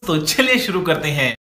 तो चलिए शुरू करते हैं।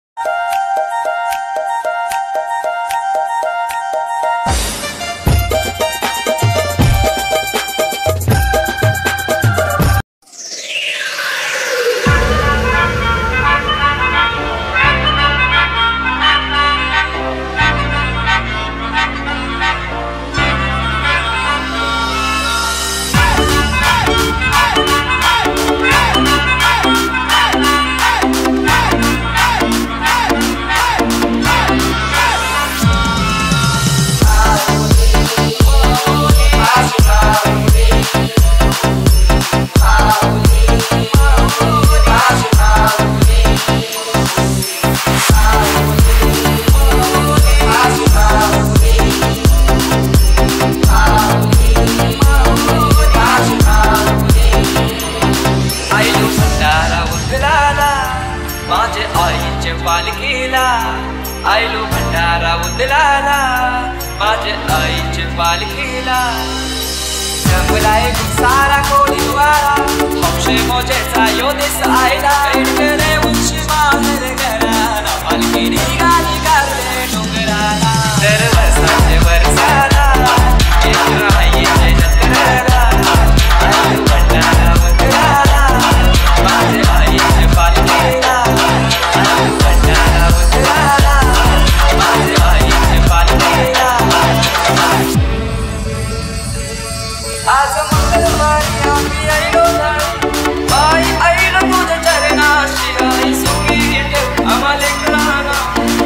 माझे आईचे पालखीला आयलो भंडारा उदलाला, माझे आईचे पालखीला जमलाय सारा कोळीवाडा, हौशे मोजेचा यो दिस आयला, ऐकले उंची माहेर घराला, पालखी निघाली गारले डोंगराला, दरवर्षाचे वर्षाला येत राहायचे जत्रेला, आयलो भंडारा उदलाला, माझे आईचे पालखीला आज मंगळवारी आम्ही आईलो आई आईलो तुझ्या चरणाशी आई सुखी ठेव आम्हाला लेकरांना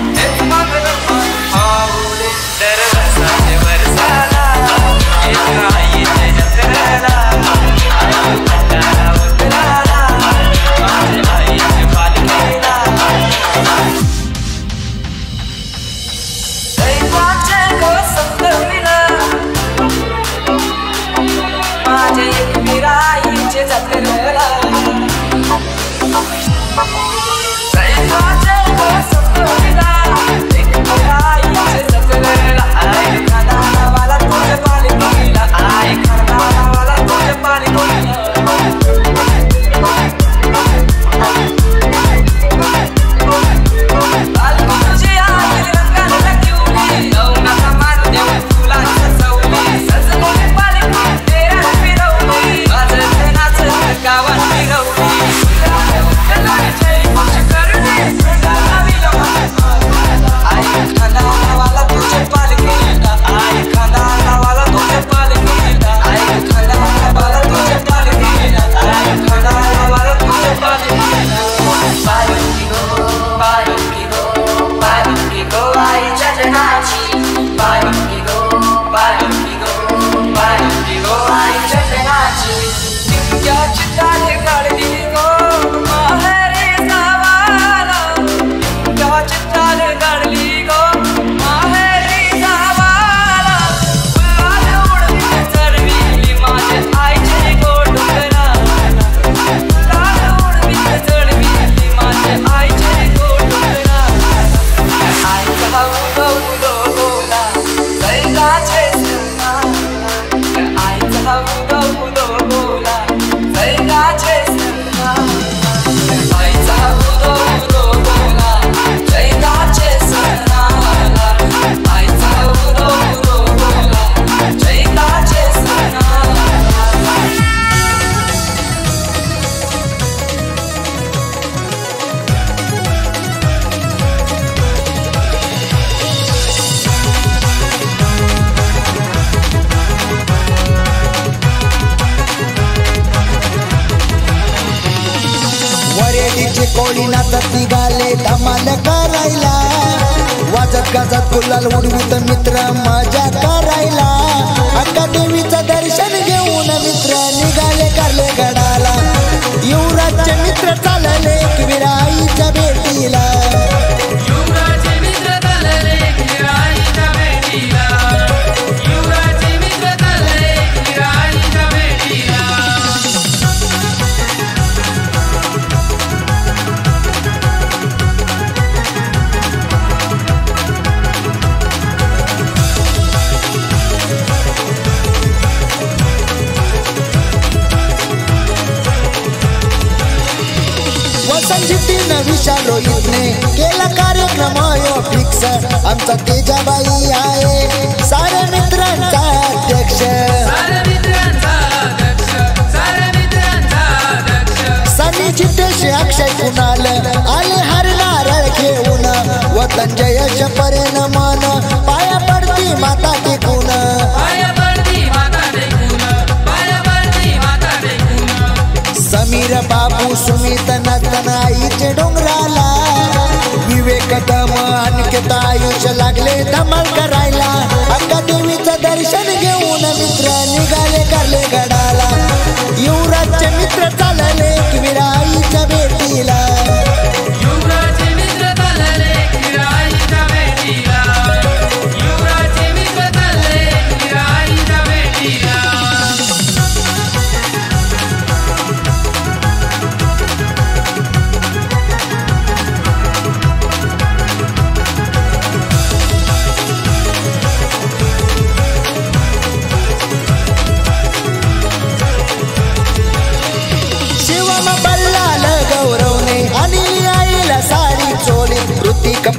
कोळी नाचत निघाले धमाल करायला वाजत गाजत गुलाल उडवीत मित्र मजा करायला अक्का देवीचं दर्शन घेऊन मित्र निघाले कारले गडाला युवराजचे मित्र चालले एकविराईच्या भेटीला संजीतीनं विशाल रोहितने केला कार्यक्रम यो फिक्स आमचा तेजाबाई आहे साऱ्या मित्रांचा अध्यक्ष सनी चितेश अक्षय कुणाल आले हरनारळ घेऊन वतन जयश परेन मन पाया पडती माता टेकून समीर बाबू सुमित नतन आईचे डोंगराला विवेक दम अनिकेत आयुष्य लागले धमाल करायला अक्का देवीचं दर्शन घेऊन मित्र निघाले कारले गडाला युवराजचे मित्र चालले एकविराईच्या भेटीला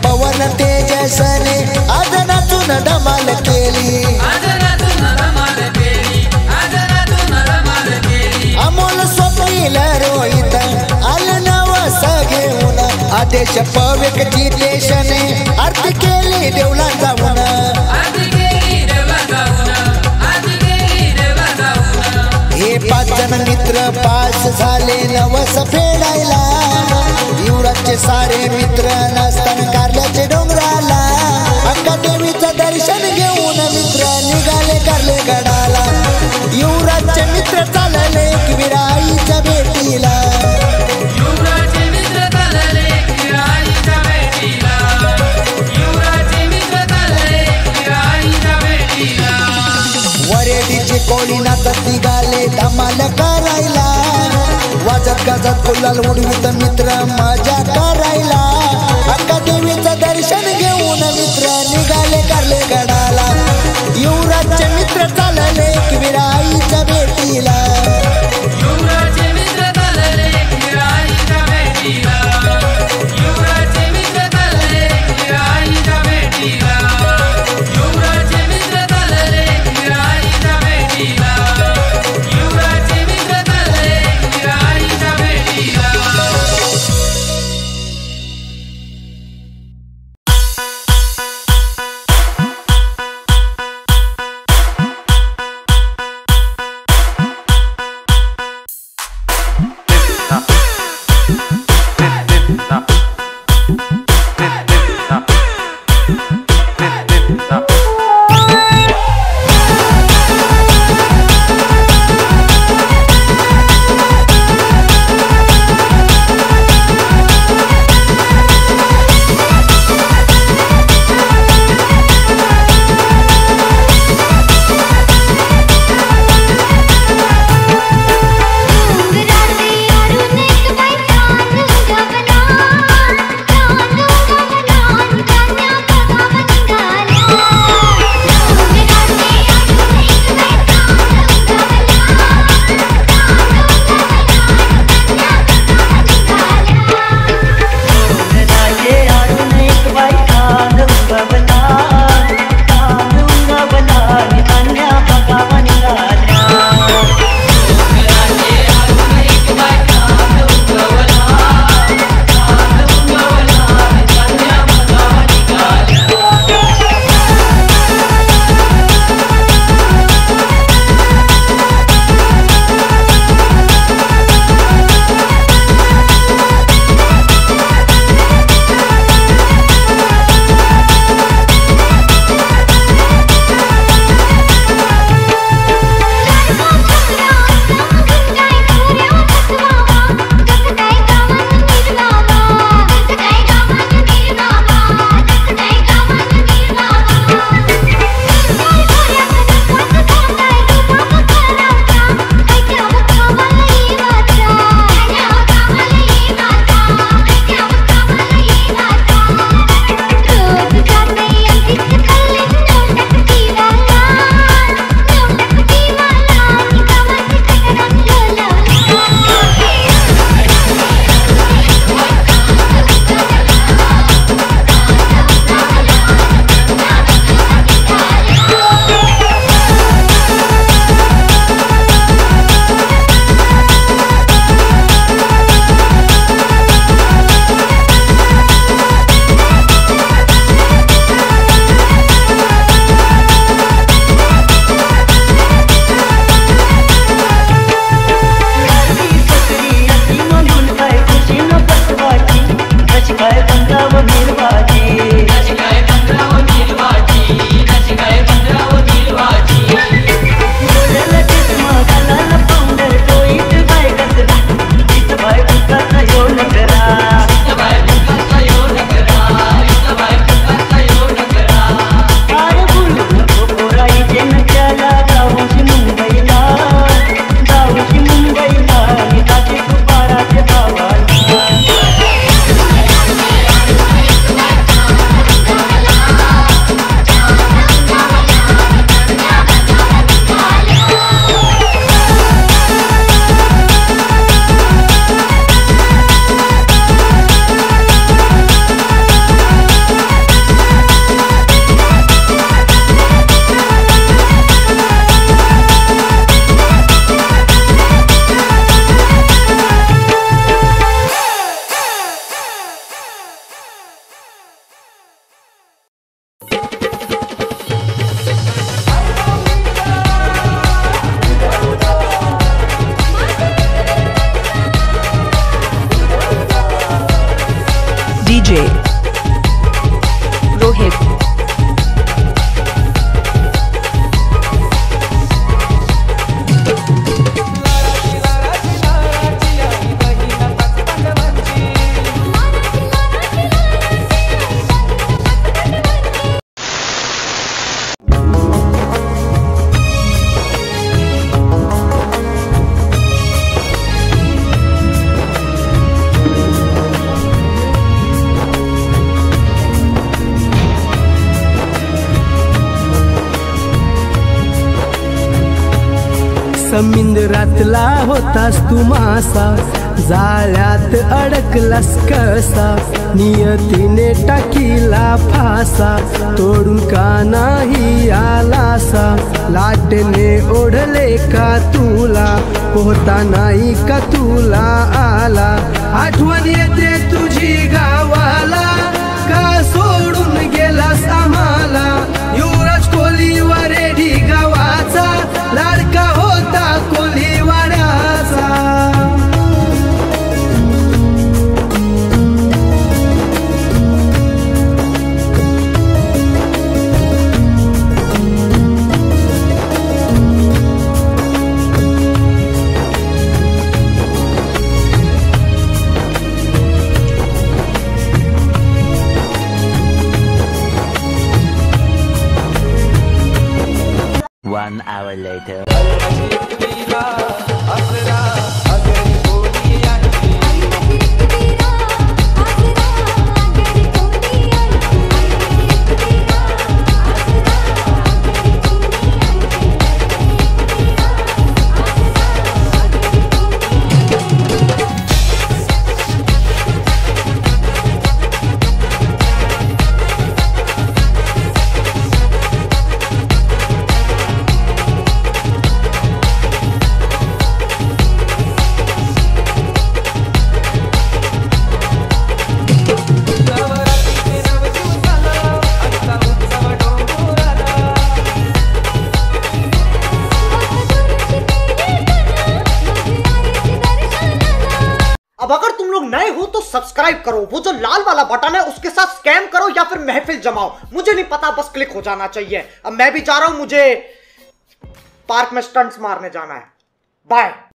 पवन तेजसने आज नाचून धमाल केली अमोल स्वप्नील रोहित आलं नवस घेऊन आदेश पविक जितेशने आरती केली देवला जाऊन हे 5 जण मित्र पास झाले नवस फेडायला युवराजचे सारे मित्र नसताना कारल्याचे डोंगराला अक्का देवीचं दर्शन घेऊन मित्र निघाले कारले गडाला युवराजचे मित्र चालले एकविराईच्या भेटीला वरेडीची कोळी नाचत निघाले धमाल करायला वाजत गाजत गुलाल उडवीत मित्र मजा करायला अक्का देवीचं दर्शन घेऊन मित्र निघाले कारले गडाला युवराजचे मित्र चालले एकविराईच्या भेटीला समुद्रातला होतास तू मासा, जाळ्यात अडकलास कसा, नियतीने टाकीला फासा, तोडून का नाही आलासा, लाटने ओढले का तुला, पोहता नाही का तुला आला, आठवण येते तुझी गावाला, का सोडून गेलास आम्हाला, युवराज कोलीवार रेडी गावाचा, लाडका होता कोलीवाड्याचा. One hour later. अब अगर तुम लोग नए हो तो सब्सक्राइब करो, वो जो लाल वाला बटन है उसके साथ स्कैम करो या फिर महफिल जमाओ, मुझे नहीं पता, बस क्लिक हो जाना चाहिए. अब मैं भी जा रहा हूं, मुझे पार्क में स्टंट्स मारने जाना है. बाय.